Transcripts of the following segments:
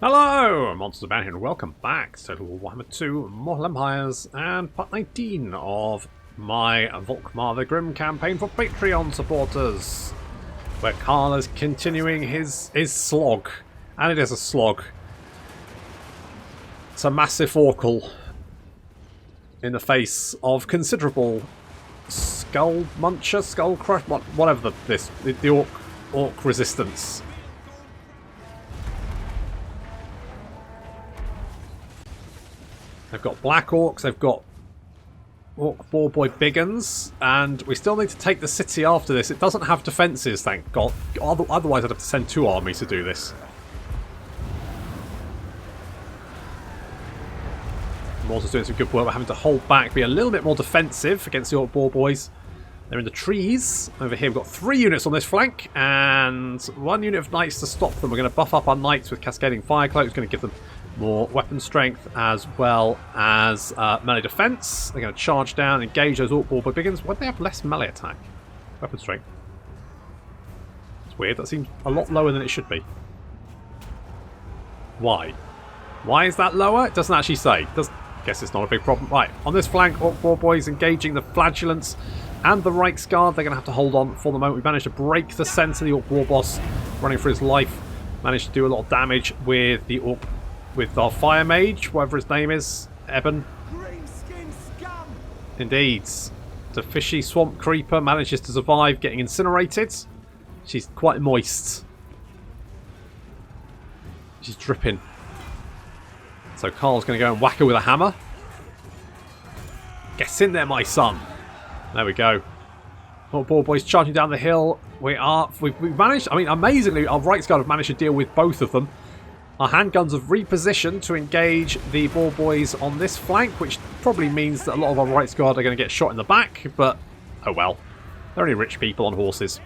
Hello, Monsters Band here, and welcome back to Warhammer 2 Mortal Empires and part 19 of my Volkmar the Grim Campaign for Patreon supporters, where Karl is continuing his slog, and it is a slog. It's a Massif Orcal in the face of considerable skull muncher, skull crush, whatever the orc resistance. They've got black orcs, they've got orc boar boy Gubbinz, and we still need to take the city after this. It doesn't have defences, thank God. Otherwise I'd have to send 2 armies to do this. Modz is doing some good work. We're having to hold back, be a little bit more defensive against the orc boar boys. They're in the trees. Over here we've got 3 units on this flank, and 1 unit of knights to stop them. We're going to buff up our knights with cascading fire cloaks, going to give them more weapon strength as well as melee defense. They're going to charge down, engage those orc boar boy Gubbinz. Why do they have less melee attack? Weapon strength. It's weird. That seems a lot lower than it should be. Why? Why is that lower? It doesn't actually say. Guess it's not a big problem. Right, on this flank, orc boar boys engaging the flagellants and the Reikland. They're going to have to hold on for the moment. We managed to break the centre. The orc war boss running for his life managed to do a lot of damage with the orc, with our fire mage, whatever his name is, Eben. Indeed. The fishy swamp creeper manages to survive getting incinerated. She's quite moist. She's dripping. So Karl's going to go and whack her with a hammer. Get in there, my son. There we go. Orc boar boys charging down the hill. We've managed, I mean, amazingly, our Reichsguard have managed to deal with both of them. Our handguns have repositioned to engage the boar boys on this flank, which probably means that a lot of our Reichsguard are going to get shot in the back, but oh well. They're only rich people on horses.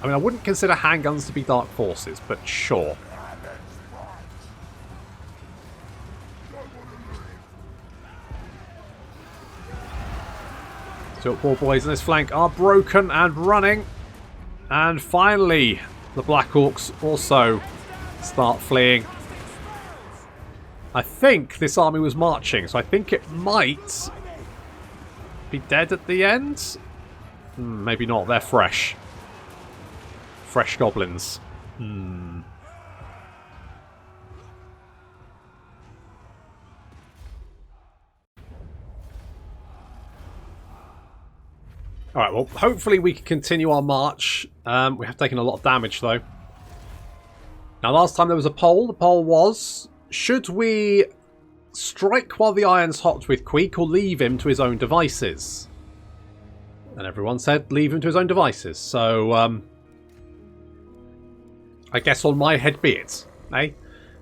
I mean, I wouldn't consider handguns to be dark forces, but sure. So boar boys on this flank are broken and running. And finally, the Black Orcs also start fleeing. I think this army was marching, so I think it might be dead at the end. Maybe not, they're fresh. Fresh goblins. Alright, well, hopefully we can continue our march. We have taken a lot of damage, though. Now, last time there was a poll. The poll was, should we strike while the iron's hot with Queek or leave him to his own devices? And everyone said leave him to his own devices. So, I guess on my head be it. Eh?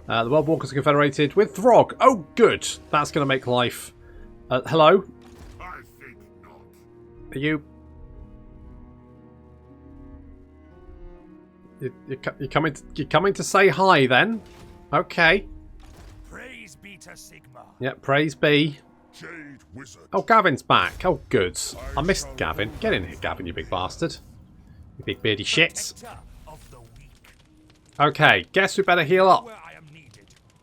The World Walkers are confederated with Throg. Oh, good. That's going to make life... hello? I think not. Are you... You're coming to say hi then? Okay. Praise be to Sigma. Yep, praise be. Jade Wizard. Oh, Gavin's back. Oh, good. I missed Gavin. Get in here, Gavin, you big bastard. You big beardy shit. Okay, guess we better heal up.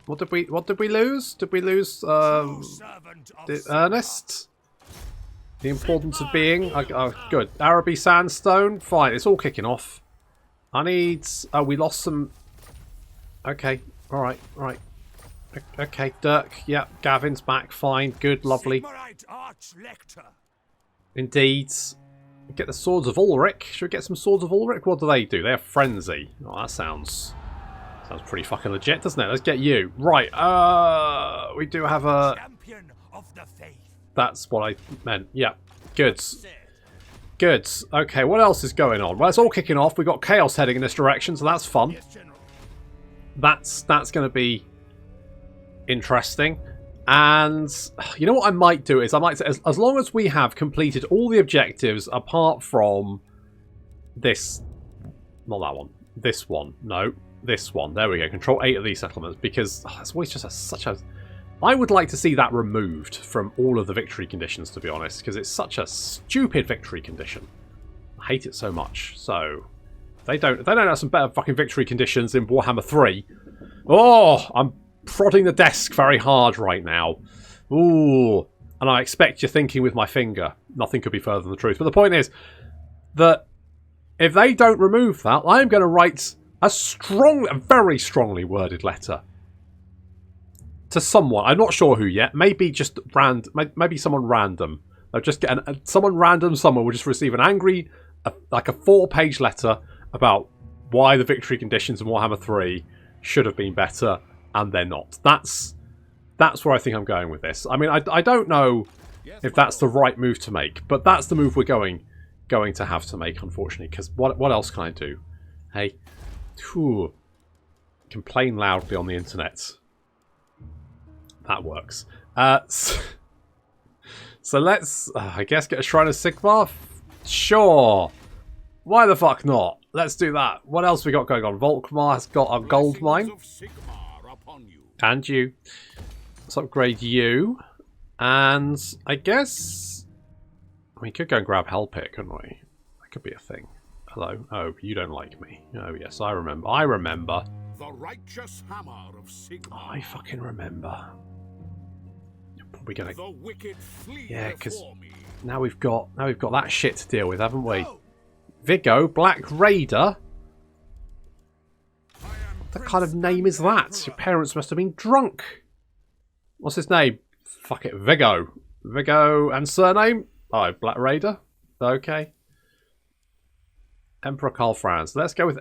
What did we lose? Did we lose Ernest? The importance of being. Oh, good. Araby sandstone. Fine. It's all kicking off. I need... Oh, we lost some... Okay. Alright. Alright. Okay. Dirk. Yep. Gavin's back. Fine. Good. Lovely. Indeed. Get the Swords of Ulrich. Should we get some Swords of Ulrich? What do? They have Frenzy. Oh, that sounds pretty fucking legit, doesn't it? Let's get you. Right. We do have a... Champion of the faith. That's what I meant. Yeah. Good. Good. Okay, what else is going on? Well, it's all kicking off. We've got chaos heading in this direction, so that's fun. That's going to be interesting. And you know what I might do is I might say, as long as we have completed all the objectives apart from this, not that one, this one, no, this one. There we go. Control 8 of these settlements, because it's always just such a... I would like to see that removed from all of the victory conditions, to be honest, because it's such a stupid victory condition. I hate it so much. So, They don't have some better fucking victory conditions in Warhammer 3. Oh, I'm prodding the desk very hard right now. Ooh. And I expect you're thinking with my finger. Nothing could be further than the truth. But the point is that if they don't remove that, I'm going to write a very strongly worded letter to someone. I'm not sure who yet. Maybe just maybe someone random. They'll just get someone random. Someone will just receive an angry, like a 4-page letter about why the victory conditions in Warhammer 3 should have been better, and they're not. That's where I think I'm going with this. I mean, I don't know if that's the right move to make, but that's the move we're going to have to make, unfortunately. Because what else can I do? Hey, complain loudly on the internet. That works. So let's, I guess, get a Shrine of Sigmar. Sure. Why the fuck not? Let's do that. What else we got going on? Volkmar has got a gold mine. And you. Let's upgrade you. And I guess we could go and grab Hellpit, couldn't we? That could be a thing. Hello. Oh, you don't like me. Oh, yes, I remember. I remember. The righteous hammer of Sigmar. Oh, I fucking remember. You're probably gonna. The wicked flee. Yeah, because now we've got that shit to deal with, haven't we? Vigo, Black Raider. What kind of name is that? Your parents must have been drunk. What's his name? Fuck it, Vigo. Vigo and surname? Oh, Black Raider. Okay. Emperor Karl Franz. Let's go with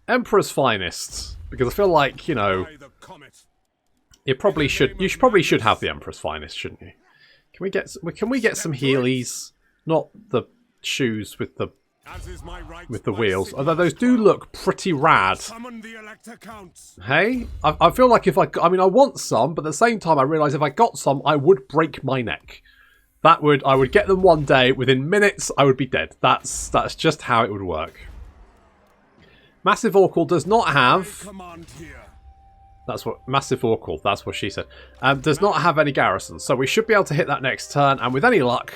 Emperor's Finest. Because I feel like, you know, you probably should have the Emperor's Finest, shouldn't you? Can we get some Heelys? Not the shoes with the wheels, although those do look pretty rad. Hey, I feel like if I mean I want some, but at the same time I realise if I got some I would break my neck. I would get them one day, within minutes I would be dead. That's just how it would work. Massif Orcal does not have. That's what Massif Orcal. That's what she said. Does not have any garrisons, so we should be able to hit that next turn, and with any luck,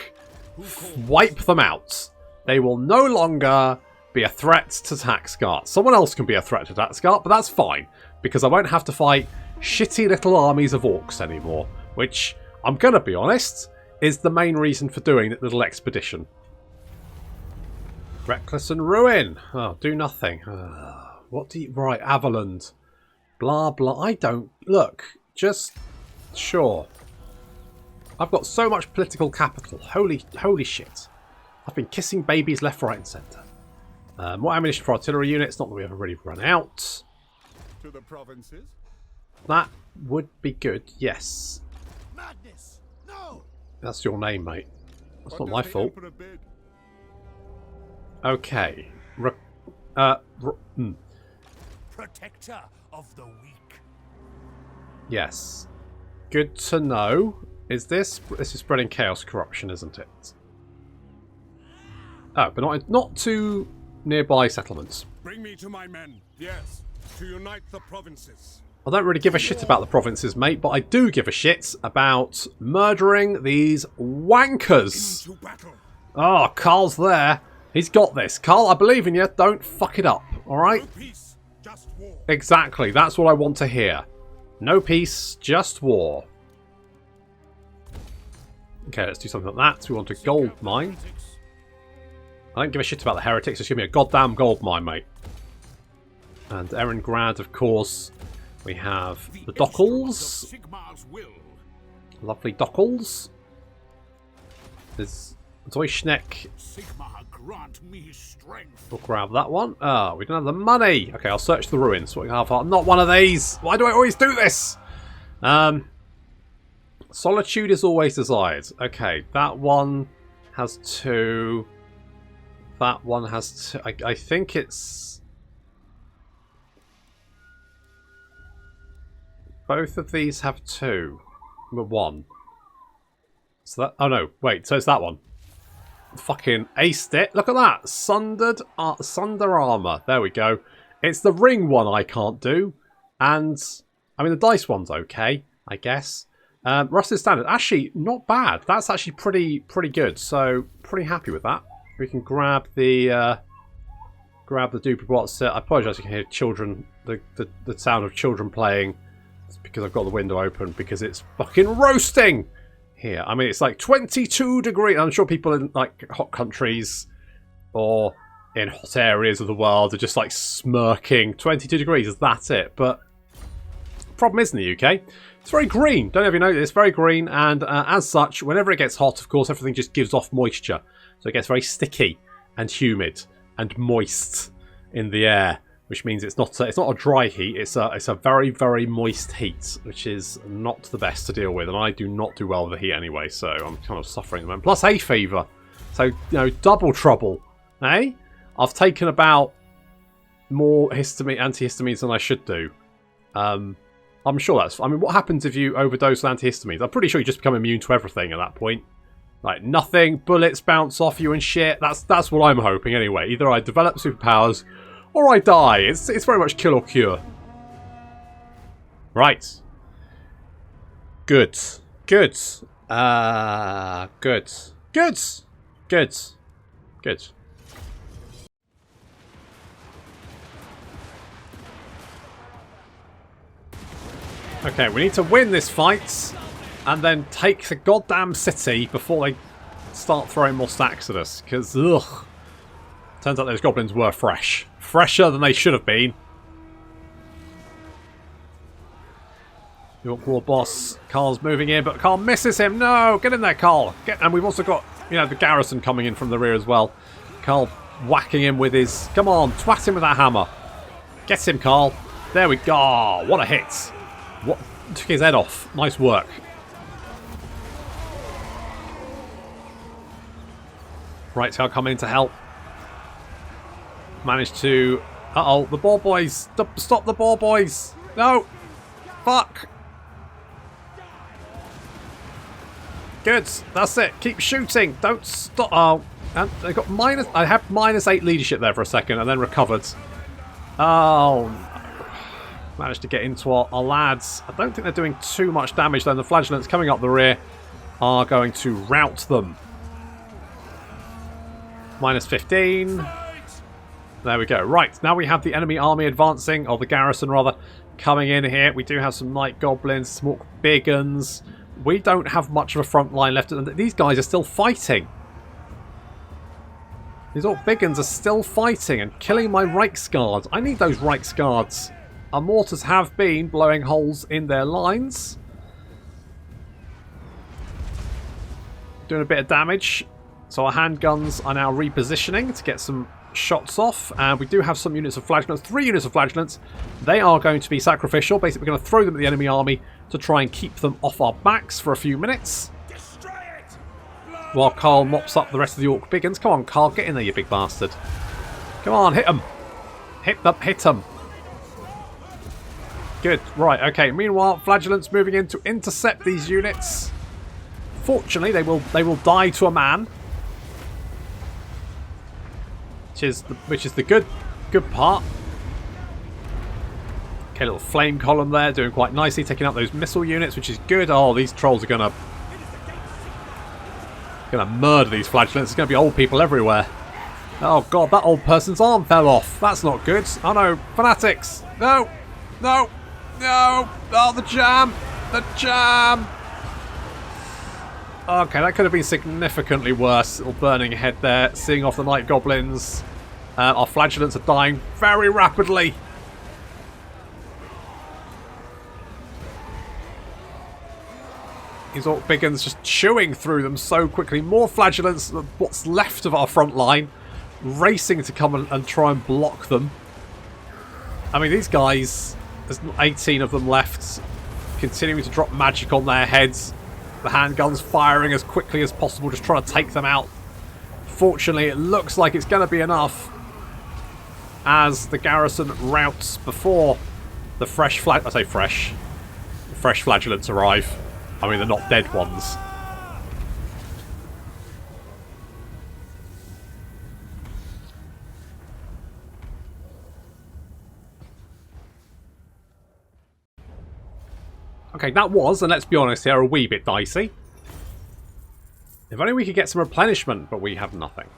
wipe them out. They will no longer be a threat to Taxgart. Someone else can be a threat to Taxgart, but that's fine, because I won't have to fight shitty little armies of orcs anymore, which, I'm going to be honest, is the main reason for doing that little expedition. Reckless and Ruin. Oh, do nothing. What do you... Right, Avaland. Blah, blah. I don't... Look, just... Sure. I've got so much political capital. Holy shit. I've been kissing babies left, right, and centre. More ammunition for artillery units. Not that we ever really run out. To the provinces. That would be good. Yes. Madness. No. That's your name, mate. That's not my fault. Okay. Protector of the weak. Yes. Good to know. Is this is spreading chaos corruption, isn't it? Oh, but not to nearby settlements. Bring me to my men. Yes, to unite the provinces. I don't really give a shit about the provinces, mate, but I do give a shit about murdering these wankers. Into battle. Oh, Karl's there. He's got this. Karl, I believe in you. Don't fuck it up, all right? No peace, just war. Exactly. That's what I want to hear. No peace, just war. Okay, let's do something like that. So we want a gold mine. I don't give a shit about the heretics. Just give me a goddamn gold mine, mate. And Erengrad, of course. We have the Dockles. Lovely Dockles. There's Zoyschneck. We'll grab that one. Ah, we don't have the money. Okay, I'll search the ruins. What we have? I'm not one of these. Why do I always do this? Solitude is always desired. Okay, that one has 2. That one has 2. I think it's... Both of these have 2. But 1. So that... Oh no, wait. So it's that one. Fucking aced it. Look at that. Sunder armor. There we go. It's the ring one I can't do. And... I mean, the dice one's okay, I guess. Rusted standard. Actually, not bad. That's actually pretty good. So, pretty happy with that. We can grab the grab the duper bots. I apologise if you can hear children, the sound of children playing. It's because I've got the window open, because it's fucking roasting here. I mean, it's like 22 degrees. I'm sure people in like hot countries or in hot areas of the world are just like smirking. 22 degrees, is that it? But the problem is in the UK, it's very green. Don't know if you know this, very green, and as such, whenever it gets hot, of course, everything just gives off moisture. So it gets very sticky and humid and moist in the air, which means it's not a dry heat. It's a very, very moist heat, which is not the best to deal with, and I do not do well with the heat anyway, so I'm kind of suffering at the moment. Plus hay fever, so you know, double trouble, eh? I've taken about more antihistamines than I should do. I'm sure that's... I mean, what happens if you overdose with antihistamines? I'm pretty sure you just become immune to everything at that point. Like, nothing, bullets bounce off you and shit. That's what I'm hoping anyway. Either I develop superpowers or I die. It's very much kill or cure. Right. Good. Good. Good. Good. Good. Good. Okay, we need to win this fight and then take the goddamn city before they start throwing more stacks at us. Because, ugh. Turns out those goblins were fresh. Fresher than they should have been. York War boss. Karl's moving in, but Karl misses him. No! Get in there, Karl! And we've also got, you know, the garrison coming in from the rear as well. Karl whacking him with his... Come on, twat him with that hammer. Get him, Karl. There we go. Oh, what a hit. What? Took his head off. Nice work. Right, I'll come in to help. Managed to... Uh-oh, the ball boys. Stop the ball boys. No. Fuck. Good. That's it. Keep shooting. Don't stop. Oh. And they got minus... I had -8 leadership there for a second and then recovered. Oh. Managed to get into our lads. I don't think they're doing too much damage though. The flagellants coming up the rear are going to rout them. -15. There we go. Right, now we have the enemy army advancing, or the garrison rather, coming in here. We do have some night goblins, some orc big uns. We don't have much of a front line left. These guys are still fighting. These orc big uns are still fighting and killing my Reiksguards. I need those Reiksguards. Our mortars have been blowing holes in their lines. Doing a bit of damage. So our handguns are now repositioning to get some shots off. And we do have some units of flagellants. 3 units of flagellants. They are going to be sacrificial. Basically, we're going to throw them at the enemy army to try and keep them off our backs for a few minutes. While Karl mops up the rest of the orc biggins. Come on, Karl, get in there, you big bastard. Come on, hit them. Hit them, hit them. Good. Right, okay. Meanwhile, flagellants moving in to intercept these units. Fortunately, they will die to a man. Which is the good part. Okay, little flame column there, doing quite nicely, taking out those missile units, which is good. Oh, these trolls are gonna murder these flagellants. There's gonna be old people everywhere. Oh god, that old person's arm fell off. That's not good. Oh no, fanatics! No, no, no! Oh, the jam, the jam. Okay, that could have been significantly worse. Little burning ahead there, seeing off the night goblins. Our flagellants are dying very rapidly. These orc biggins just chewing through them so quickly. More flagellants, what's left of our front line, racing to come and try and block them. I mean, these guys, there's 18 of them left, continuing to drop magic on their heads. The handguns firing as quickly as possible, just trying to take them out. Fortunately, it looks like it's going to be enough as the garrison routs before the fresh flagellants arrive. I mean, they're not dead ones. Okay, that was, and let's be honest here, a wee bit dicey. If only we could get some replenishment, but we have nothing.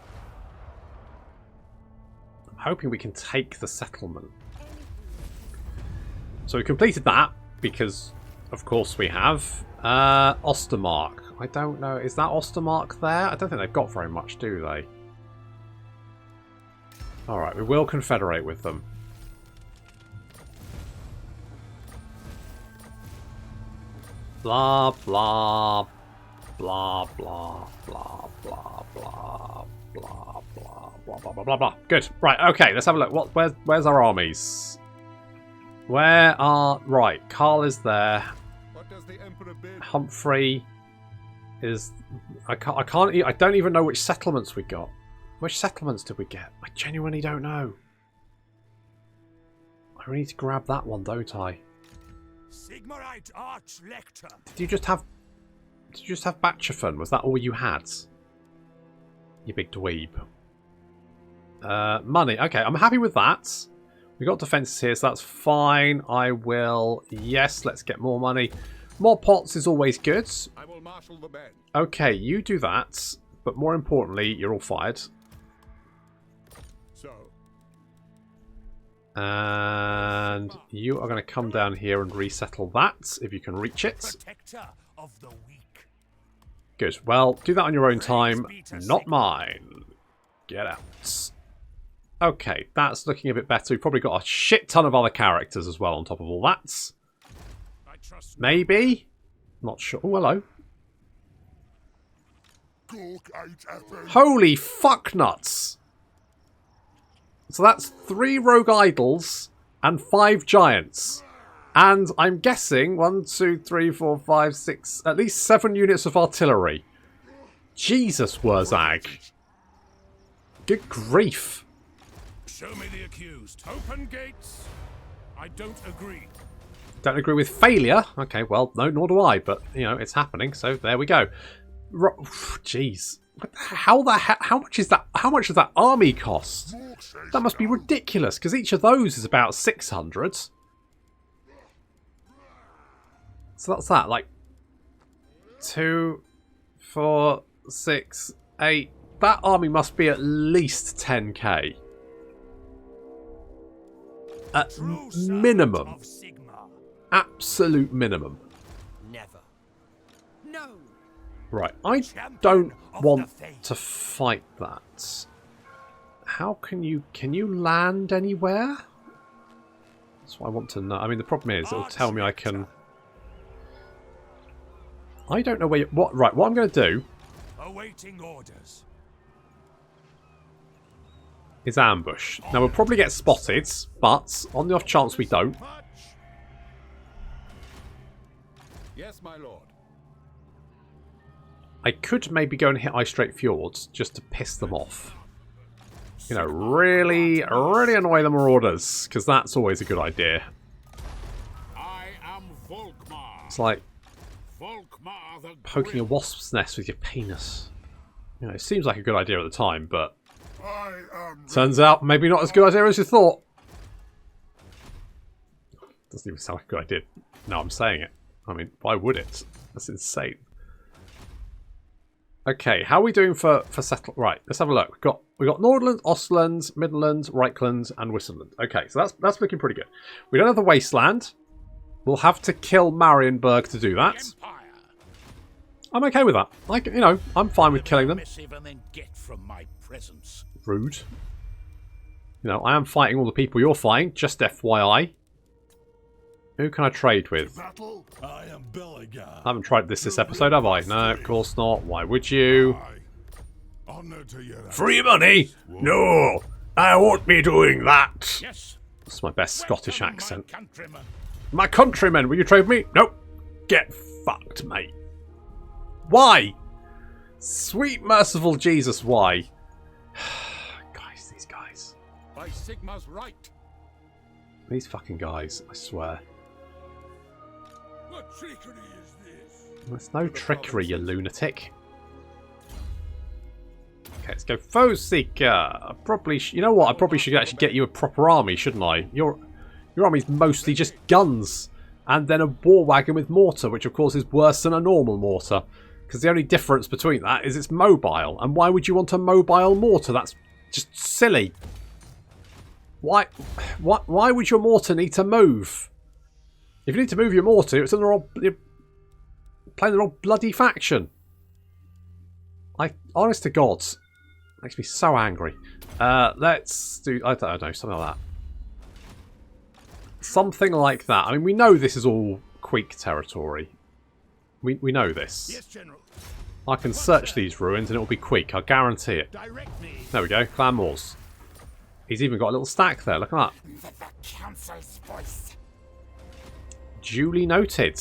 hoping we can take the settlement. So we completed that because, of course, we have Ostermark. I don't know. Is that Ostermark there? I don't think they've got very much, do they? Alright, we will confederate with them. Blah, blah, blah, blah, blah, blah, blah, blah, blah, blah, blah, blah, blah, blah. Good. Right, okay, let's have a look. Where's our armies? Where are... Right, Karl is there. What does the Emperor bid? Humphrey is... I don't even know which settlements we got. Which settlements did we get? I genuinely don't know. I really need to grab that one, don't I? Sigmarite Arch-Lector. Did you just have Batchafen? Was that all you had? You big dweeb. Money. Okay, I'm happy with that. We got defences here, so that's fine. I will... Yes, let's get more money. More pots is always good. I will marshal the men. Okay, you do that. But more importantly, you're all fired. So. And you are going to come down here and resettle that, if you can reach it. Protector of the weak. Good. Well, do that on your own time. Not mine. Get out. Okay, that's looking a bit better. We've probably got a shit ton of other characters as well on top of all that. Maybe? Not sure. Oh, hello. Holy fuck nuts! So that's 3 rogue idols and 5 giants. And I'm guessing 1, 2, 3, 4, 5, 6, at least 7 units of artillery. Jesus, Wurzag. Good grief. Show me the accused. Open gates. I don't agree. Don't agree with failure. Okay, well, no, nor do I. But you know, it's happening. So there we go. Jeez, how much is that? How much does that army cost? That must be ridiculous. Because each of those is about 600. So that's that. Like 2, 4, 6, 8. That army must be at least 10k. At minimum. Absolute minimum. Never. No. Right, I don't want to fight that. How can you land anywhere? That's what I want to know. I mean, the problem is it'll tell me I can... I don't know where you... Right, what I'm going to do... Awaiting orders. Is ambush. Now, we'll probably get spotted, but on the off chance we don't... Yes, my lord. I could maybe go and hit Ice Strait Fjords just to piss them off. You know, really annoy the marauders, because that's always a good idea. I am Volkmar. It's like Volkmar the poking a wasp's nest with your penis. You know, it seems like a good idea at the time, but turns out maybe not as good idea as you thought. Doesn't even sound like a good idea. No, I'm saying it. I mean, why would it? That's insane. Okay, how are we doing for settle? Right, let's have a look. We got Nordland, Ostland, Midland, Reikland, and Wissenland. Okay, so that's looking pretty good. We don't have the Wasteland. We'll have to kill Marienburg to do that. I'm okay with that. Like, you know, I'm fine with killing them. Rude. You know, I am fighting all the people you're fighting. Just FYI. Who can I trade with? I am I haven't tried this episode, have I? No, of course not. Why would you? Free money? No, I won't be doing that. Yes. That's my best Scottish accent. My countrymen, will you trade me? Nope. Get fucked, mate. Why? Sweet merciful Jesus, why? Guys, these guys. By Sigma's right. These fucking guys, I swear. What trickery is this? There's no trickery, you lunatic. Okay, let's go Foe Seeker. I probably, you know what? I probably should actually get you a proper army, shouldn't I? Your army's mostly just guns, and then a war wagon with mortar, which of course is worse than a normal mortar, because the only difference between that is it's mobile. And why would you want a mobile mortar? That's just silly. Why would your mortar need to move? If you need to move your mortar, it's in the wrong... You're playing the wrong bloody faction. Honest to God, makes me so angry. Let's do... I don't know, something like that. Something like that. I mean, we know this is all Queek territory. We know this. Yes, General. I can search these ruins and it'll be Queek. I guarantee it. Direct me. There we go. Clan Wars. He's even got a little stack there. Look at that. The council's voice. Duly noted.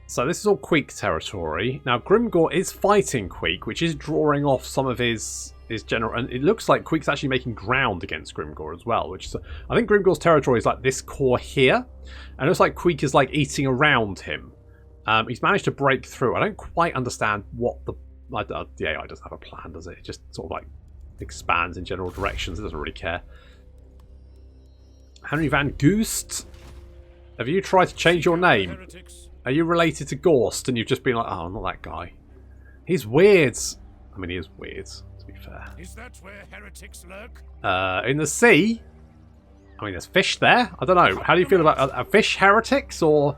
So this is all Queek territory. Now Grimgor is fighting Queek, which is drawing off some of his general, and it looks like Queek's actually making ground against Grimgor as well, which is, I think Grimgor's territory is like this core here, and it looks like Queek is like eating around him. He's managed to break through. I don't quite understand what the AI doesn't have a plan, does it? It just sort of like expands in general directions. It doesn't really care. Henry Van Goost, have you tried to change your name? Heretics. Are you related to Gorst and you've just been like, oh, not that guy? He's weird. I mean, he is weird, to be fair. Is that where heretics lurk? In the sea? I mean, there's fish there. I don't know. How do you feel about are fish heretics? Or,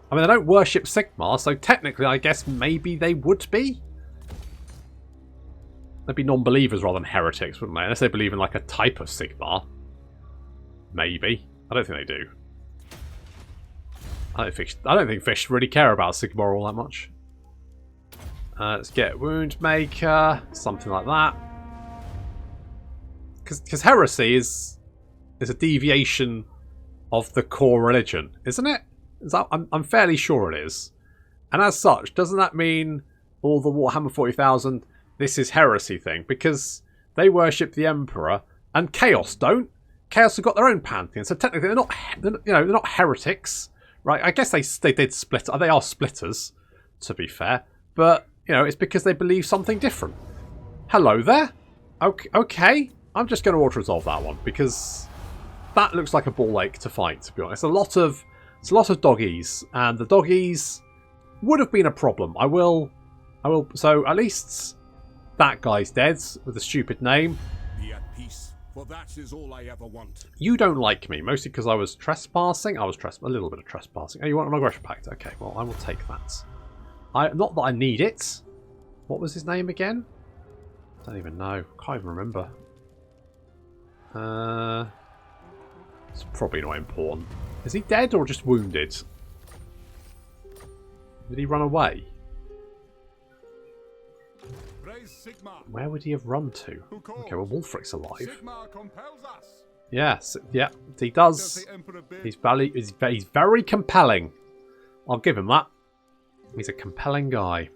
I mean, they don't worship Sigmar, so technically, I guess maybe they would be. They'd be non-believers rather than heretics, wouldn't they? Unless they believe in like a type of Sigmar. Maybe. I don't think they do. I don't think fish really care about Sigmar all that much. Let's get Wound Maker, something like that. Because heresy is a deviation of the core religion, isn't it? I'm fairly sure it is. And as such, doesn't that mean all the Warhammer 40,000, this is heresy thing? Because they worship the Emperor, and Chaos don't. Chaos have got their own pantheon, so technically they're not heretics. Right, I guess they did split. They are splitters, to be fair. But, it's because they believe something different. Hello there. Okay. I'm just going to auto-resolve that one, because that looks like a ball ache to fight, to be honest. It's a lot of doggies, and the doggies would have been a problem. I will. So, at least that guy's dead, with a stupid name. Be at peace, for that is all I ever want. You don't like me, mostly because I was trespassing. I was a little bit of trespassing. Oh, you want an aggression pact? Okay, well, I will take that. Not that I need it. What was his name again? I don't even know. Can't even remember. It's probably not important. Is he dead or just wounded? Did he run away? Where would he have run to? Okay, well, Wulfric's alive. Yes, yeah, he does. He's very compelling. I'll give him that. He's a compelling guy.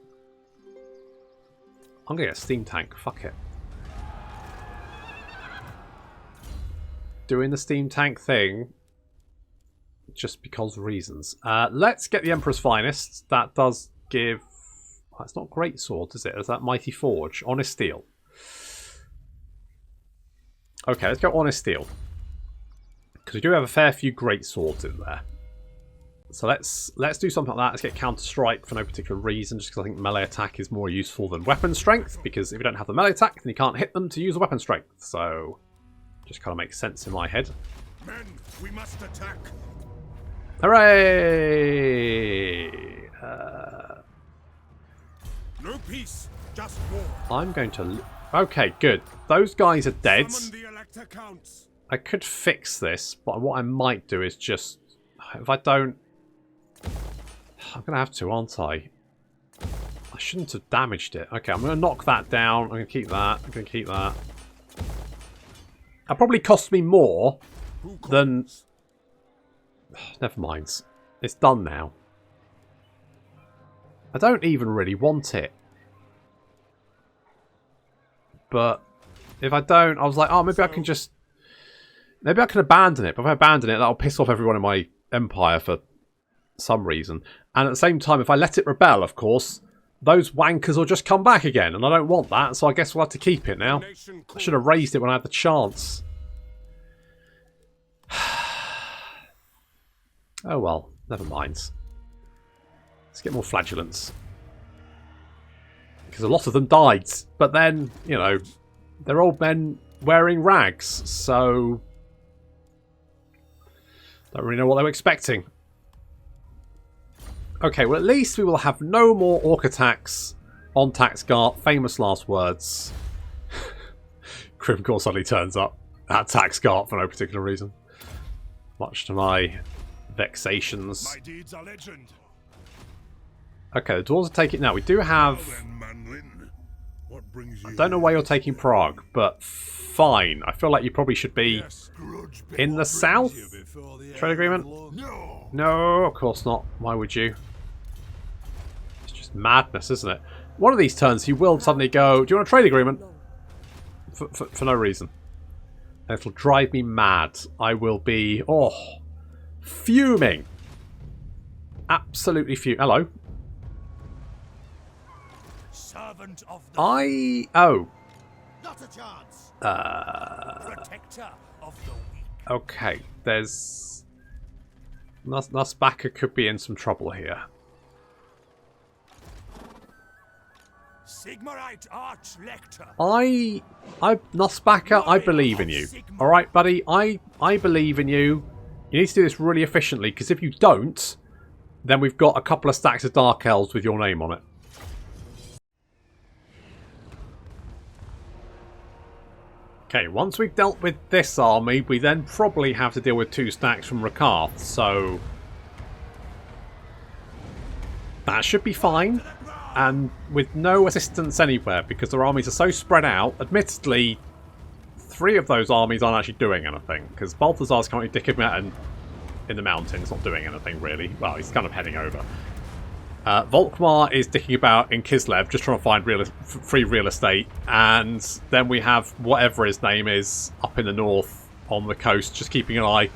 I'm gonna get a steam tank. Fuck it. Doing the steam tank thing. Just because reasons. Let's get the Emperor's Finest. That does give... Oh, it's not great sword, is it? Is that Mighty Forge? Honest Steel. Okay, let's go Honest Steel. Because we do have a fair few great swords in there. So let's do something like that. Let's get Counter Strike for no particular reason, just because I think melee attack is more useful than weapon strength, because if you don't have the melee attack, then you can't hit them to use a weapon strength. So, just kind of makes sense in my head. Men, we must attack. Hooray! No peace, just war. I'm going to... Okay, good. Those guys are dead. Summon the Elector Counts. I could fix this, but what I might do is just... If I don't... I'm going to have to, aren't I? I shouldn't have damaged it. Okay, I'm going to knock that down. I'm going to keep that. I'm going to keep that. That probably cost me more than... Never mind. It's done now. I don't even really want it. But if I don't, I was like, oh, maybe I can just... Maybe I can abandon it. But if I abandon it, that'll piss off everyone in my empire for some reason. And at the same time, if I let it rebel, of course, those wankers will just come back again. And I don't want that, so I guess we'll have to keep it now. I should have raised it when I had the chance. Oh well, never mind. Let's get more flagellants. Because a lot of them died. But then, they're old men wearing rags, so don't really know what they were expecting. Okay, well at least we will have no more orc attacks on Taxgart. Famous last words. Grimgor suddenly turns up at Taxgart for no particular reason. Much to my vexations. My deeds are legend. Okay, the dwarves are taking... Now, we do have... I don't know why you're taking Prague, but fine. I feel like you probably should be in the south? Trade agreement? No, of course not. Why would you? It's just madness, isn't it? One of these turns, he will suddenly go, do you want a trade agreement? For no reason. It'll drive me mad. I will be, fuming. Absolutely fuming. Hello. Servant of the Not a chance. protector of the weak. Okay, there's... Nussbacker could be in some trouble here. Sigmarite Archlector. Nussbacker, I believe in you. Alright, buddy, I believe in you. You need to do this really efficiently, because if you don't, then we've got a couple of stacks of Dark Elves with your name on it. Okay, once we've dealt with this army, we then probably have to deal with 2 stacks from Rekarth, so that should be fine. And with no assistance anywhere, because their armies are so spread out. Admittedly, 3 of those armies aren't actually doing anything, because Balthazar's currently dicking about in the mountains, not doing anything really. Well, he's kind of heading over. Volkmar is dicking about in Kislev, just trying to find free real estate. And then we have whatever his name is up in the north on the coast, just keeping an eye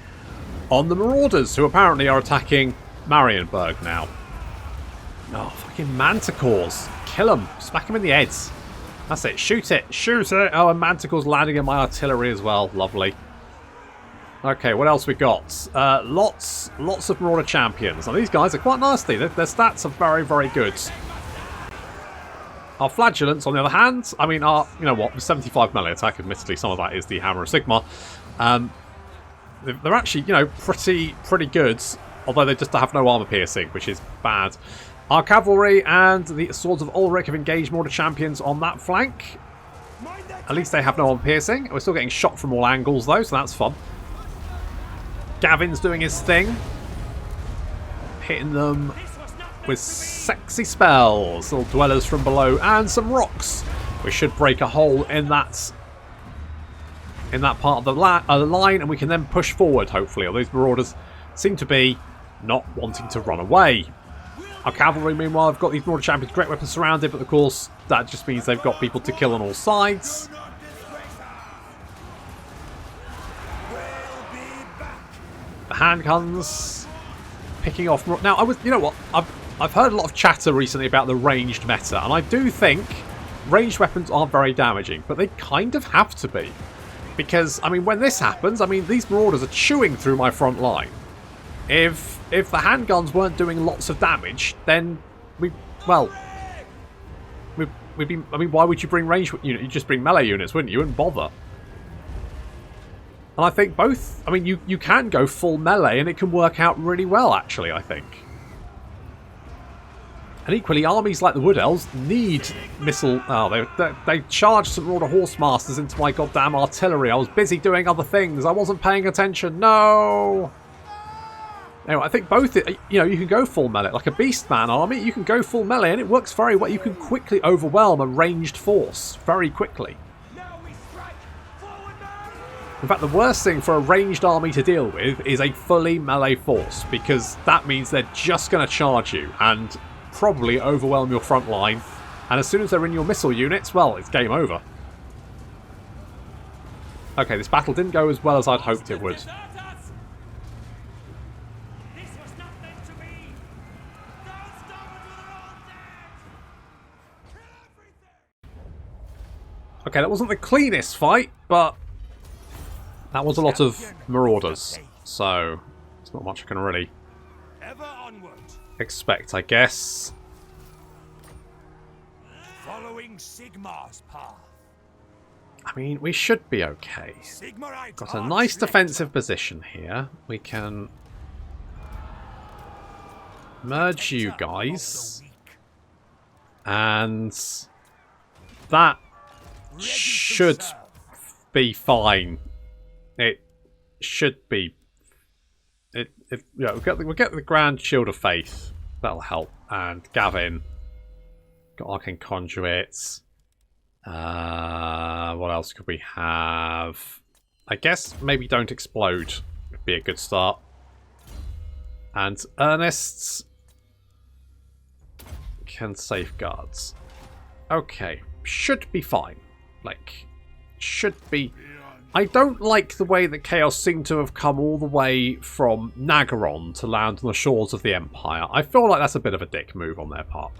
on the marauders, who apparently are attacking Marienburg now. Oh, fucking manticores. Kill them. Smack them in the heads. That's it. Shoot it. Shoot it. Oh, and manticores landing in my artillery as well. Lovely. Okay, what else we got? Lots of Marauder champions. Now, these guys are quite nasty. Their stats are very, very good. Our flagellants, on the other hand, I mean, our, you know what, 75 melee attack, admittedly, some of that is the Hammer of Sigmar. They're actually, you know, pretty good, although they just have no armor piercing, which is bad. Our cavalry and the Swords of Ulrich have engaged Marauder champions on that flank. At least they have no armor piercing. We're still getting shot from all angles, though, so that's fun. Gavin's doing his thing. Hitting them with sexy spells. Little dwellers from below and some rocks. We should break a hole in that part of the line, and we can then push forward, hopefully. Those marauders seem to be not wanting to run away. Our cavalry, meanwhile, have got these Marauder champions' great weapons surrounded, but of course, that just means they've got people to kill on all sides. The handguns picking off. Now, you know what? I've heard a lot of chatter recently about the ranged meta, and I do think ranged weapons are very damaging, but they kind of have to be. Because, I mean, when this happens, I mean, these marauders are chewing through my front line. If the handguns weren't doing lots of damage, then we'd be... I mean, why would you bring ranged units? You'd just bring melee units, wouldn't you? You wouldn't bother. And I think both... I mean, you can go full melee, and it can work out really well, actually, I think. And equally, armies like the Wood Elves need missile... Oh, they charged some Marauder Horsemasters into my goddamn artillery. I was busy doing other things. I wasn't paying attention. No! Anyway, I think both... You know, you can go full melee. Like a Beastman army, you can go full melee, and it works very well. You can quickly overwhelm a ranged force very quickly. In fact, the worst thing for a ranged army to deal with is a fully melee force, because that means they're just going to charge you and probably overwhelm your front line. And as soon as they're in your missile units, well, it's game over. Okay, this battle didn't go as well as I'd hoped it would. Okay, that wasn't the cleanest fight, but that was a lot of marauders, so it's not much I can really expect, I guess. Following Sigmar's path. I mean, we should be okay. Got a nice defensive position here. We can merge you guys. And that should be fine. It should be. Yeah, we'll get the Grand Shield of Faith. That'll help. And Gavin. Got Arcane Conduits. What else could we have? I guess maybe Don't Explode would be a good start. And Ernest's can safeguards. Okay, should be fine. Like, should be. I don't like the way that Chaos seem to have come all the way from Nagaron to land on the shores of the Empire. I feel like that's a bit of a dick move on their part.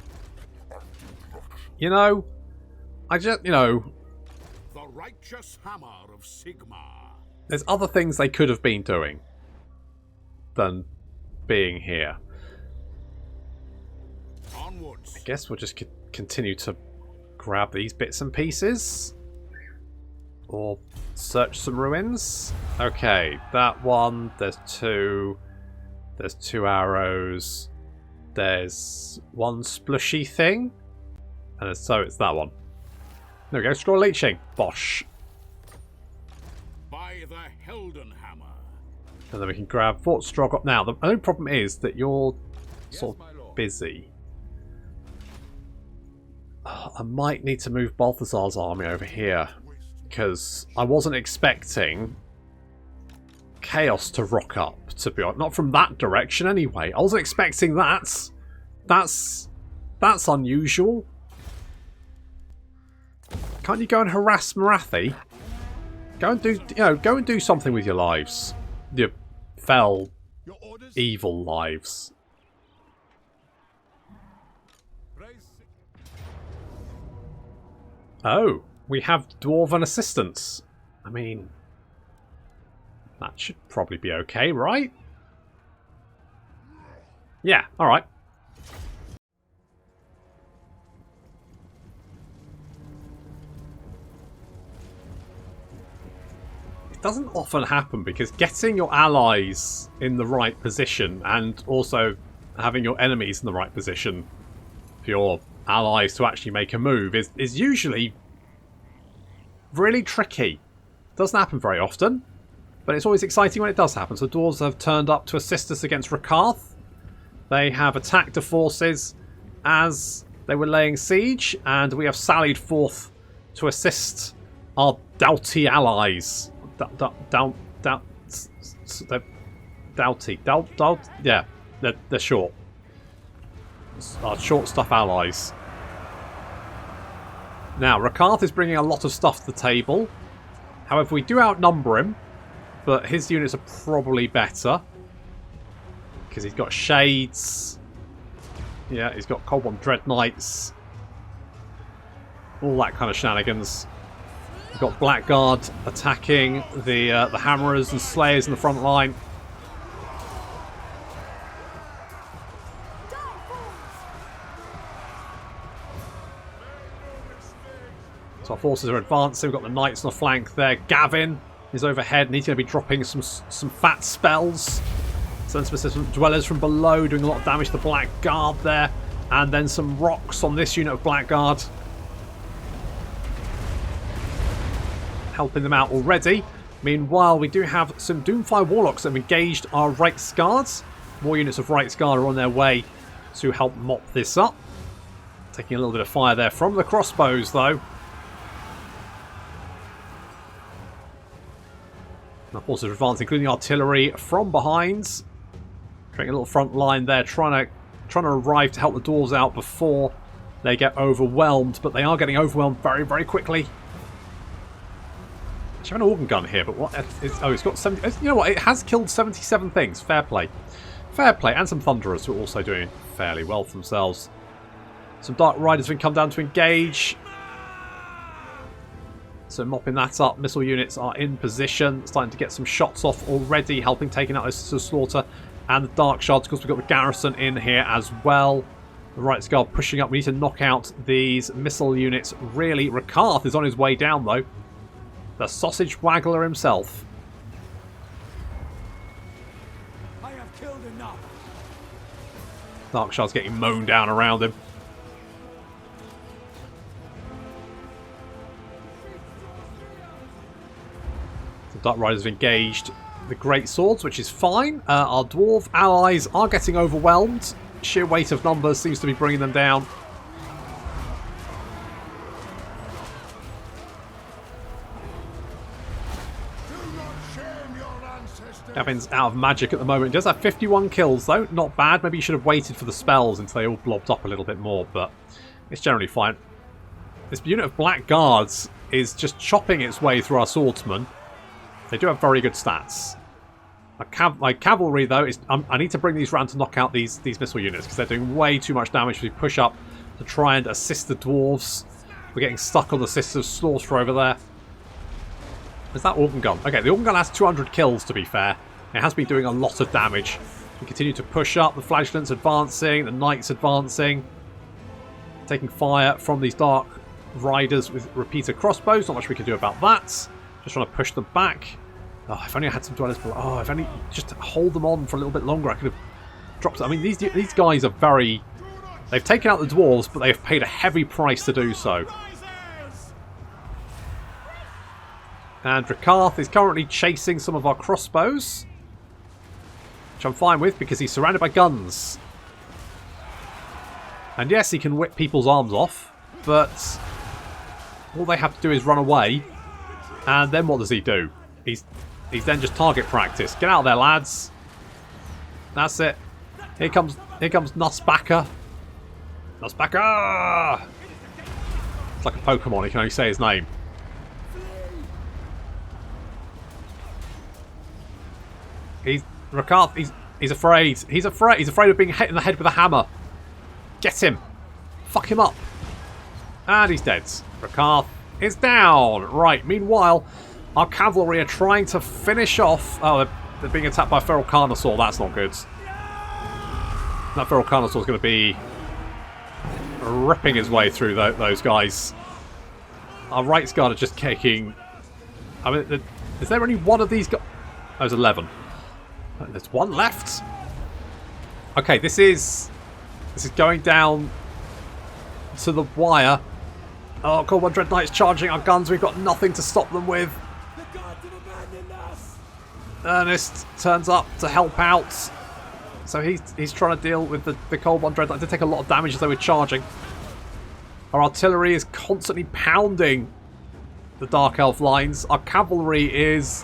You know, I just, you know, The righteous hammer of Sigmar. There's other things they could have been doing than being here. Onwards. I guess we'll just continue to grab these bits and pieces. Or search some ruins. Okay, that one. There's two. There's 2 arrows. There's one splushy thing. And so it's that one. There we go. Straw leeching. Bosh. By the Helden hammer. And then we can grab Fort Strogoth. Now, the only problem is that you're sort of busy. Oh, I might need to move Balthazar's army over here. Because I wasn't expecting Chaos to rock up, to be honest. Not from that direction anyway. I wasn't expecting that. That's unusual. Can't you go and harass Marathi? Go and do, you know, go and do something with your lives. Your fell, evil lives. Oh, we have Dwarven assistance. I mean, that should probably be okay, right? Yeah, alright. It doesn't often happen because getting your allies in the right position and also having your enemies in the right position for your allies to actually make a move is usually really tricky. Doesn't happen very often, but it's always exciting when it does happen. So dwarves have turned up to assist us against Rekarth. They have attacked the forces as they were laying siege, and we have sallied forth to assist our doughty allies. Yeah, they're short. Our short stuff allies. Now, Rekarth is bringing a lot of stuff to the table. However, we do outnumber him, but his units are probably better. Because he's got Shades. Yeah, he's got Cobalt Dread Knights. All that kind of shenanigans. We've got Blackguard attacking the Hammerers and Slayers in the front line. So our forces are advancing. We've got the Knights on the flank there. Gavin is overhead and he's going to be dropping some fat spells. Some dwellers from below doing a lot of damage to the Blackguard there. And then some rocks on this unit of Blackguard. Helping them out already. Meanwhile, we do have some Doomfire Warlocks that have engaged our Reiksguards. More units of Reiksguard are on their way to help mop this up. Taking a little bit of fire there from the crossbows, though. And of course, they're advancing, including artillery from behind. Creating a little front line there, trying to arrive to help the dwarves out before they get overwhelmed. But they are getting overwhelmed very, very quickly. I have an organ gun here, but what? Oh, it's got 70. You know what? It has killed 77 things. Fair play. Fair play. And some Thunderers who are also doing fairly well for themselves. Some Dark Riders have come down to engage. So mopping that up. Missile units are in position. Starting to get some shots off already, helping taking out those to slaughter. And the Dark Shards, of course, we've got the Garrison in here as well. The Right Guard pushing up. We need to knock out these missile units. Really, Rekarth is on his way down, though. The sausage waggler himself. I have killed enough. Darkshard's getting mown down around him. The Dark Riders have engaged the Great Swords, which is fine. Our Dwarf allies are getting overwhelmed. Sheer weight of numbers seems to be bringing them down. Gubbinz out of magic at the moment. He does have 51 kills though. Not bad. Maybe he should have waited for the spells until they all blobbed up a little bit more, but it's generally fine. This unit of Black Guards is just chopping its way through our swordsmen. They do have very good stats. My cavalry though is... I need to bring these round to knock out these missile units because they're doing way too much damage. We push up to try and assist the dwarves. We're getting stuck on the Sisters of Slaughter over there. Is that Organ Gun? Okay, the Organ Gun has 200 kills, to be fair. It has been doing a lot of damage. We continue to push up. The Flagellants advancing. The Knights advancing. Taking fire from these Dark Riders with repeater crossbows. Not much we can do about that. Just trying to push them back. Oh, if only I had some dwellers. Oh, if only just hold them on for a little bit longer, I could have dropped it. I mean, these guys are very... They've taken out the dwarves, but they have paid a heavy price to do so. And Rekarth is currently chasing some of our crossbows, which I'm fine with because he's surrounded by guns. And yes, he can whip people's arms off, but all they have to do is run away. And then what does he do? He's then just target practice. Get out of there, lads. That's it. Here comes Nussbacker. Nussbacker! It's like a Pokemon, you can only say his name. Rekarth, he's afraid. He's afraid of being hit in the head with a hammer. Get him. Fuck him up. And he's dead. Rekarth is down. Right, meanwhile, our cavalry are trying to finish off... Oh, they're being attacked by a Feral Carnosaur. That's not good. That Feral Carnosaur is going to be ripping his way through those guys. Our Rights Guard are just kicking... I mean, is there only one of these guys? Oh, there's 11. There's one left. Okay, this is going down to the wire. Oh, God, one Dread Knight's charging our guns. We've got nothing to stop them with. Ernest turns up to help out. So he's trying to deal with the Cold One Dread Knight. They take a lot of damage as they were charging. Our artillery is constantly pounding the Dark Elf lines. Our cavalry is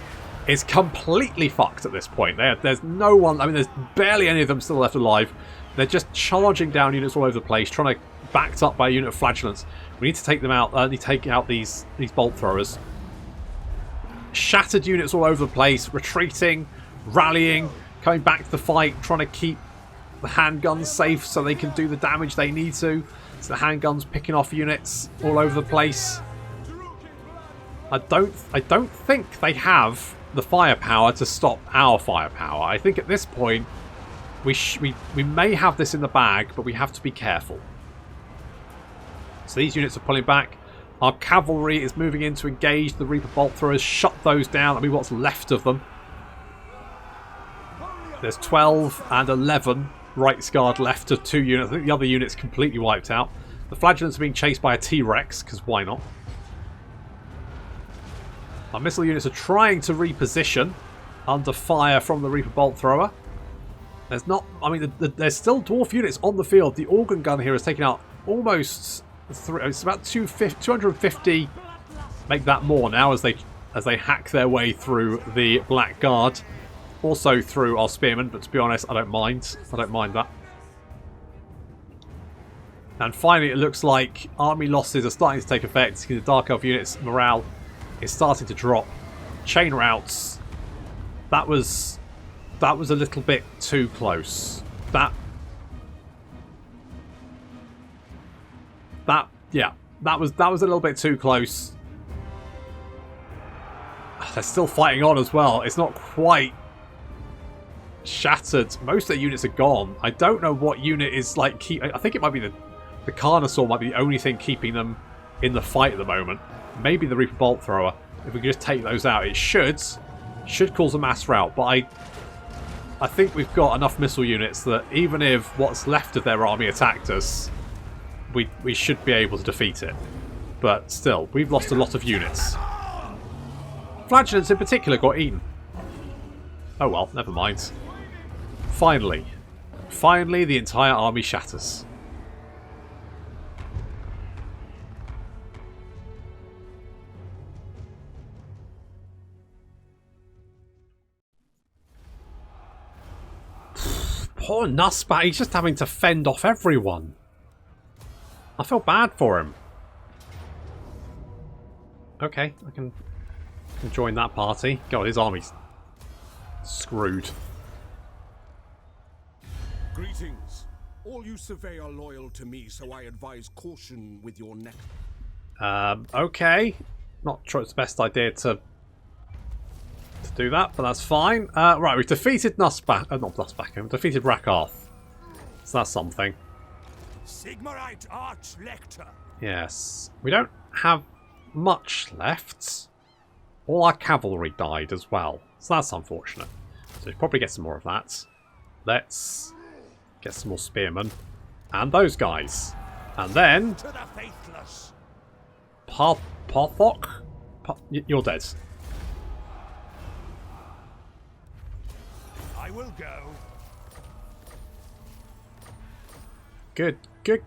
completely fucked at this point. There's no one... I mean, there's barely any of them still left alive. They're just charging down units all over the place, trying to... backed up by a unit of Flagellants. We need to take them out. Need to take out these bolt throwers. Shattered units all over the place, retreating, rallying, coming back to the fight, trying to keep the handguns safe so they can do the damage they need to. So the handguns picking off units all over the place. I don't think they have the firepower to stop our firepower. I think at this point we may have this in the bag, but we have to be careful. So these units are pulling back. Our cavalry is moving in to engage the Reaper bolt throwers, shut those down. I mean, what's left of them? There's 12 and 11 Rights Guard left of 2 units. I think the other unit's completely wiped out. The Flagellants are being chased by a T-Rex, because why not? Our missile units are trying to reposition under fire from the Reaper bolt thrower. There's not... I mean, there's still dwarf units on the field. The organ gun here is taking out almost... It's about 250. Make that more now as they hack their way through the Black Guard. Also through our spearmen, but to be honest, I don't mind. I don't mind that. And finally, it looks like army losses are starting to take effect. The Dark Elf units' morale is starting to drop. Chain routes. That was a little bit too close. That was a little bit too close. They're still fighting on as well. It's not quite shattered. Most of their units are gone. I don't know what unit is like I think it might be the Carnosaur might be the only thing keeping them in the fight at the moment. Maybe the Reaper bolt thrower. If we could just take those out, it should cause a mass rout. But I think we've got enough missile units that even if what's left of their army attacked us, we should be able to defeat it. But still, we've lost a lot of units. Flagellants in particular got eaten. Oh well, never mind. Finally. Finally, the entire army shatters. Poor Nussback, he's just having to fend off everyone. I feel bad for him. Okay, I can join that party. God, his army's screwed. Greetings. All you survey are loyal to me, so I advise caution with your neck. Okay. Not sure it's the best idea to do that, but that's fine. Right, we've defeated not Nussbacker, we've defeated Rakarth. So that's something. Sigmarite Arch-Lector. Yes. We don't have much left. All our cavalry died as well. So that's unfortunate. So we'll probably get some more of that. Let's get some more spearmen. And those guys. And then... To the faithless. Parthok? You're dead. I will go. Good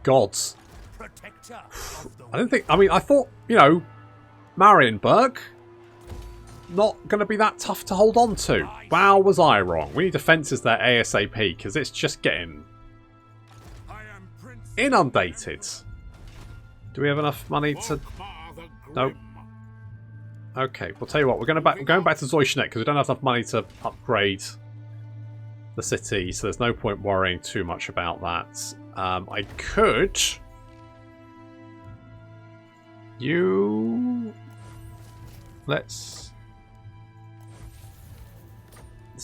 gods. Protector of the I don't think... I mean, I thought, you know, Marienburg... not going to be that tough to hold on to. Wow, was I wrong. We need defences there ASAP, because it's just getting inundated. Do we have enough money to... Nope. Okay, we'll tell you what. We're going back to Zoyshnet, because we don't have enough money to upgrade the city, so there's no point worrying too much about that. I could... Let's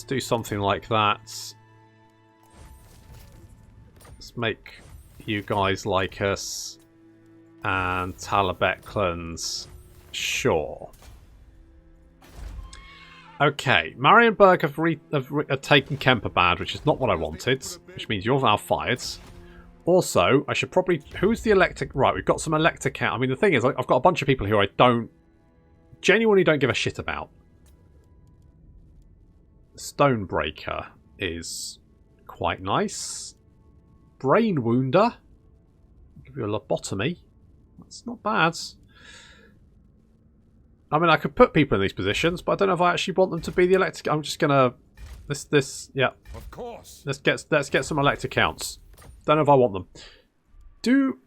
do something like that. Let's make you guys like us. And Talabecklans. Sure. Okay, Marienburg have taken Kemperbad, which is not what I wanted, which means you're now fired. Also, I should probably... Who's the elector... Right, we've got some elector count. I mean, the thing is, I've got a bunch of people who I genuinely don't give a shit about. Stonebreaker is quite nice. Brain Wounder. Give you a lobotomy. That's not bad. I mean, I could put people in these positions, but I don't know if I actually want them to be the elector. I'm just gonna yeah. Of course. Let's get some elector counts. Don't know if I want them.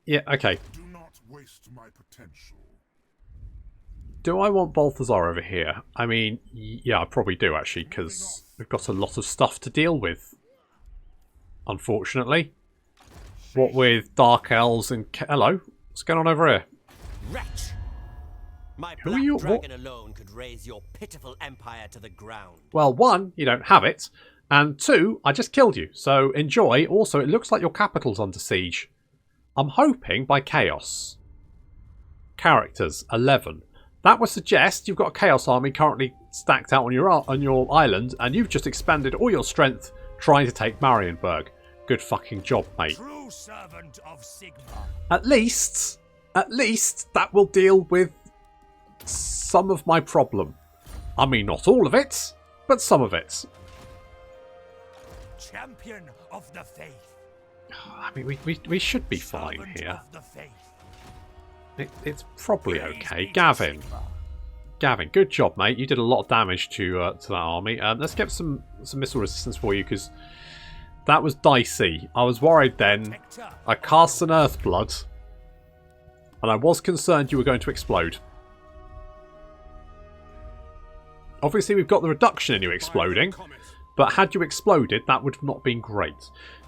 Yeah, okay. Do not waste my potential. Do I want Balthazar over here? I mean, yeah, I probably do actually, because we've got a lot of stuff to deal with. Unfortunately. What with Dark Elves and... Hello? What's going on over here? Wretch! My Who are black you? dragon alone could raise your pitiful empire to the ground. Well, one, you don't have it. And two, I just killed you. So enjoy. Also, it looks like your capital's under siege. I'm hoping by chaos. Characters, 11. That would suggest you've got a chaos army currently stacked out on your island, and you've just expended all your strength trying to take Marienburg. Good fucking job, mate. True servant of Sigmar. At least that will deal with some of my problem. I mean, not all of it, but some of it. Champion of the faith. I mean, we should be fine Servant here. of the faith. It's probably okay. Gavin, good job, mate. You did a lot of damage to that army. Let's get some missile resistance for you, because that was dicey. I was worried then. I cast an Earthblood, and I was concerned you were going to explode. Obviously, we've got the reduction in you exploding, but had you exploded, that would have not been great.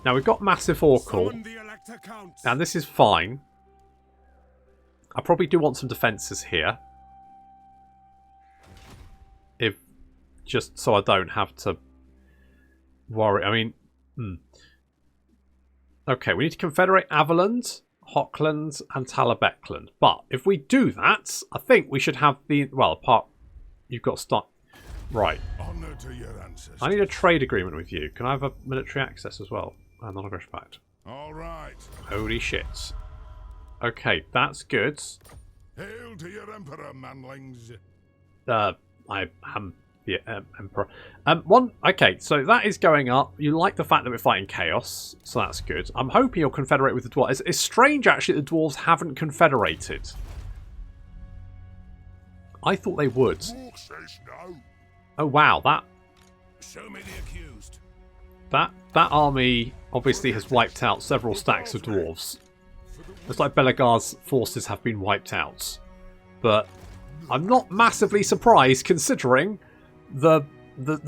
Now, we've got Massif Orcal, and this is fine. I probably do want some defences here. Just so I don't have to worry. I mean... Okay, we need to confederate Avaland Hockland and Talabekland. But if we do that, I think we should have the... Well, apart... You've got to start... Right. Honor to your ancestors. I need a trade agreement with you. Can I have a military access as well? And non-aggression pact. All right. Holy shit. Okay, that's good. Hail to your emperor, manlings. I am the emperor. Okay, so that is going up. You like the fact that we're fighting chaos, so that's good. I'm hoping you'll confederate with the dwarves. It's strange, actually, that the dwarves haven't confederated. I thought they would. Orc says no. Oh wow, that Show me the accused. that army obviously has wiped out several stacks of dwarves. It's like Belagar's forces have been wiped out, but I'm not massively surprised considering the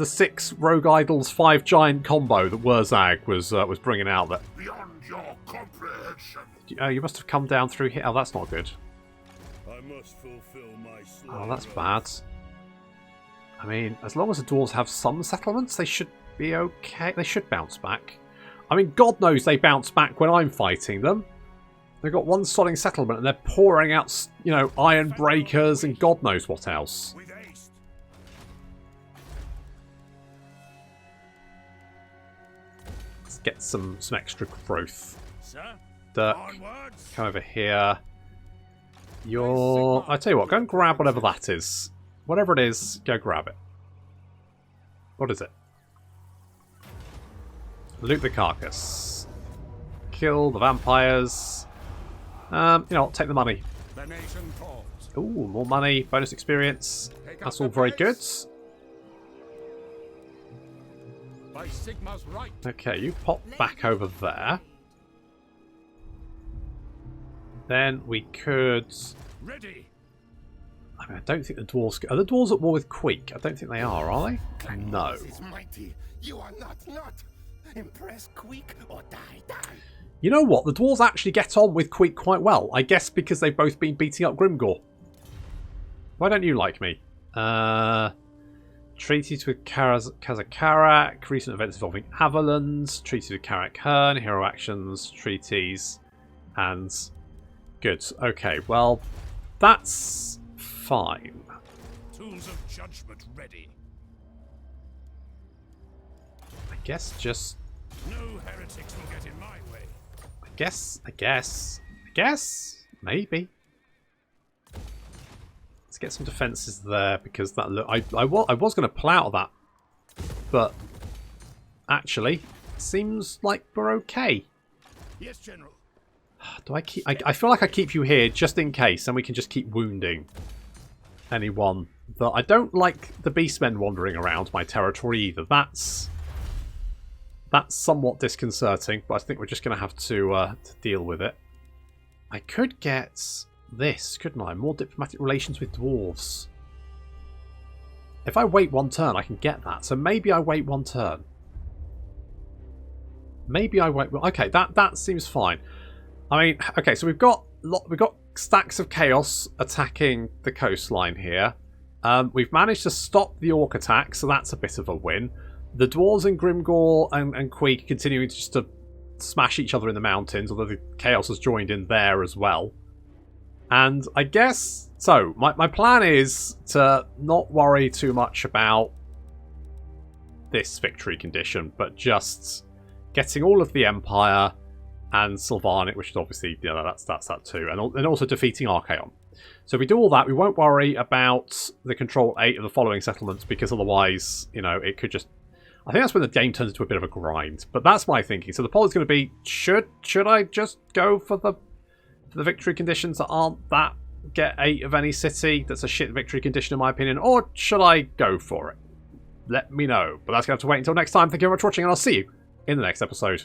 6 rogue idols 5 giant combo that Wurzag was bringing out. That Beyond your comprehension. you must have come down through here. Oh, that's not good. I must fulfill my Oh, that's bad. I mean, as long as the dwarves have some settlements, they should be okay. They should bounce back. I mean, God knows they bounce back when I'm fighting them. They've got one sodding settlement and they're pouring out, you know, iron breakers and God knows what else. With haste. Let's get some extra growth. Sir, Dirk, onwards. come over here. I tell you what, go and grab whatever that is. Whatever it is, go grab it. What is it? Loot the carcass. Kill the vampires. You know what, take the money. The nation calls. Ooh, more money, bonus experience. That's all very good. By Sigma's right. Okay, you pop back over there. Then we could... Ready. I mean, I don't think the dwarves... Are the dwarves at war with Queek? I don't think they are they? No. Is mighty. You are not. Impress quick or die. You know what? The dwarves actually get on with Queek quite well. I guess because they've both been beating up Grimgor. Why don't you like me? Treaties with Kazakarak, recent events involving Avalands, treaties with Karak Hearn, hero actions, treaties, and... Good. Okay, well, that's fine. Tools of judgment ready. I guess just... No heretics will get in my way. I guess. Maybe. Let's get some defences there because that look. I was going to pull out of that, but actually, it seems like we're okay. Yes, General. Do I keep? I feel like I keep you here just in case, and we can just keep wounding anyone. That I don't like the beastmen wandering around my territory either. That's somewhat disconcerting, but I think we're just going to have to deal with it. I could get this, couldn't I? More diplomatic relations with dwarves. If I wait one turn, I can get that. So maybe I wait one turn. Maybe I wait. Okay, that seems fine. I mean, okay, so we've got stacks of chaos attacking the coastline here. We've managed to stop the orc attack, so that's a bit of a win. The dwarves and Grimgor and Queek continuing just to smash each other in the mountains, although the chaos has joined in there as well. And I guess so. My plan is to not worry too much about this victory condition, but just getting all of the Empire and Sylvanik, which is obviously, you know, that's that too, and also defeating Archaon. So if we do all that, we won't worry about the control 8 of the following settlements, because otherwise, you know, it could just... I think that's when the game turns into a bit of a grind. But that's my thinking. So the poll is going to be, should I just go for the victory conditions that aren't that get 8 of any city? That's a shit victory condition in my opinion. Or should I go for it? Let me know. But that's going to have to wait until next time. Thank you very much for watching, and I'll see you in the next episode.